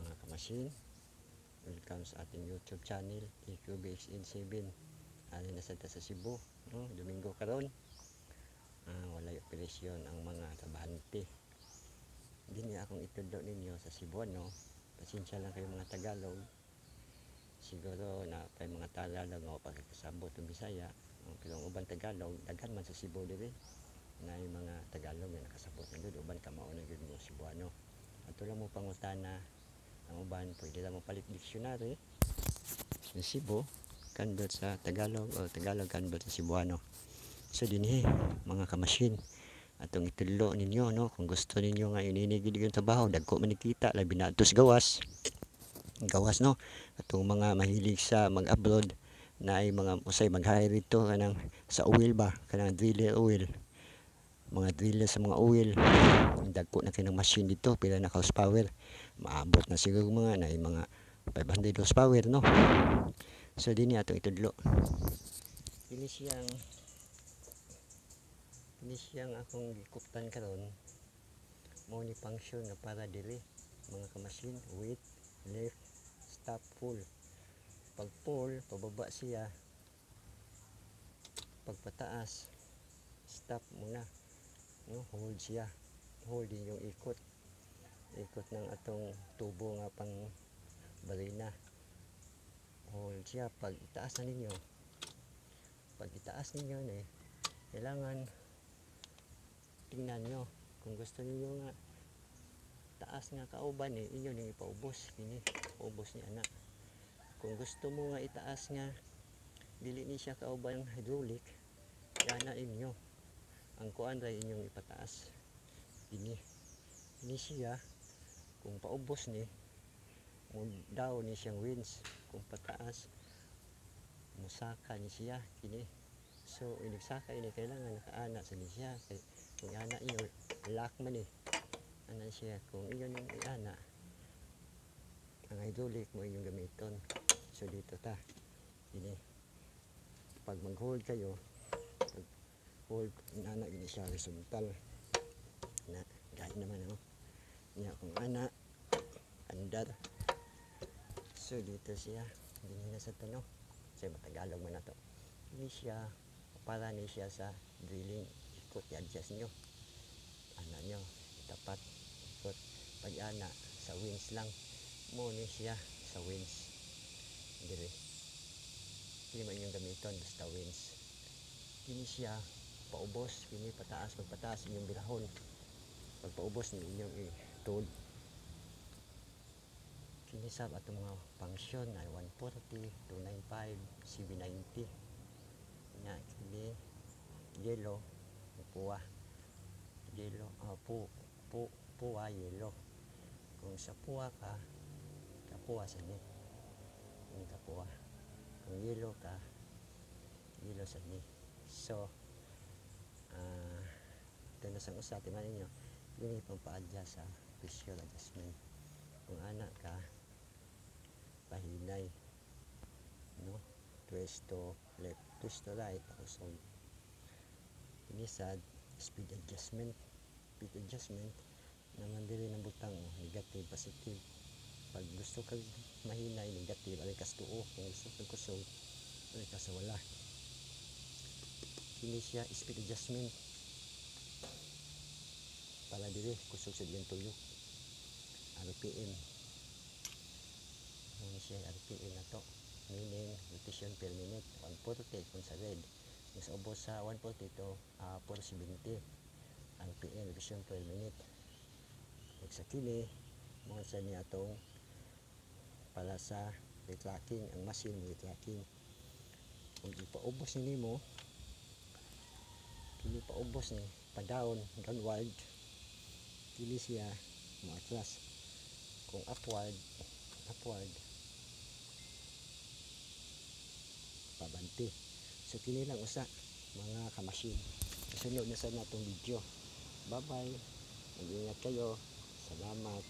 mga kamasin, welcome sa ating YouTube channel EQBXN7. Ano na sa Cebu, no? Domingo karon. Walay operasyon ang mga trabahante. Dini akong itudlo ninyo sa Cebuano. Pasensya lang kayo mga Tagalog. Siguro na kay mga Tagalog o pagkakasabot ng Bisaya, pero ang uban Tagalog daghan man sa Cebu dire. Na yung mga Tagalog na nakasabot ng doon, uban ka mauna gyud mo Cebuano. Ato lang mo pangutana ang uban, pwede lang mo palit dictionary sa Cebu kandot sa Tagalog o Tagalog kandot sa Cebuano. So dinhi mga kamasin, atong itudlo ninyo, no, kung gusto ninyo nga ininigid yung trabaho, dagko man nakita labi na atos gawas no, atong mga mahilig sa mag-abroad na ay mga usay mag-hire rito kanang sa oil ba, kanang driller oil, mga driller sa mga oil. Dagko na kinang machine dito, pila na horsepower, maabot na siguro mga na mga 500 horsepower, no. So dinhi atong itudlo. Ini siyang akong gikuptan karon, mao ni function na para diri mga kamasin, wait, left, stop, full. Pag full, pababa siya, pagpataas, stop muna, no, hold siya, hold din yung ikot ng atong tubo nga pang balina, hold siya. Pag itaas ninyo ni, kailangan tingnan nyo kung gusto niyo nga taas nga kauban ni inyo ning ipaubos kini, paubos ni anak. Kung gusto mo nga itaas nga dili ni siya kauban hydraulic, yana inyo ang kuan ra inyong ipataas. Ini siya, kung paubos ni mo down ni siyang winch, kung pataas musaka ni siya kini. So inigsaka ini kailangan nakaana sa ni siya, kay kung ana inyo lock man ni ana siya, kung inyo ning iana ang hydraulic mo inyong gamiton. So dito ta ini, pag mag-hold kayo, pag hold ana gini siya horizontal na gaya naman, no, nya kung ana andar. So dito siya, hindi na sa tanong kasi matagalog man na to. Ini siya, para ni siya sa drilling, ikot i-adjust nyo ana nyo, tapat ikot. Pag ana sa winch lang mo ni siya, sa winch dire hindi man yung gamiton, basta winch. Kini siya paubos, kini pataas, pagpataas inyong bilahon, pagpaubos ni inyong i-toad. Kini sa atong mga function na 140, 295, CB90 na kini yellow, puwa yellow, puwa yellow. Kung sa puwa ka, kapuwa sa ni, yung kapuwa. Kung yellow ka, yellow sa ni. So ito na sang usa, tingnan ninyo, yun yung pampa-adjust sa pressure adjustment. Kung anak ka pahinay, no, twist to left, twist to right, also ini sa speed adjustment naman dili ng butang, negative, positive. Pag gusto kag mahinay, negative, alay kas tuo. Kung gusto kag kusog, alay kas wala. Kini siya speed adjustment para dili kusog sa diyang tuyo. RPM, ano siya RPM na to, meaning rotation per minute, 140 kung sa red. Mas ubos sa 140 to 470 RPM, rotation per minute. Ug sa kini mo sa ni atong para sa retracking, ang machine retracking. Kung ipaubos ni mo, kini paubos ni pa down, downward, kini siya mo atras. Kung upward, pabanti. So kini lang usa mga kamasin. Sunod na sa natong video. Bye bye, mag-ingat kayo, salamat.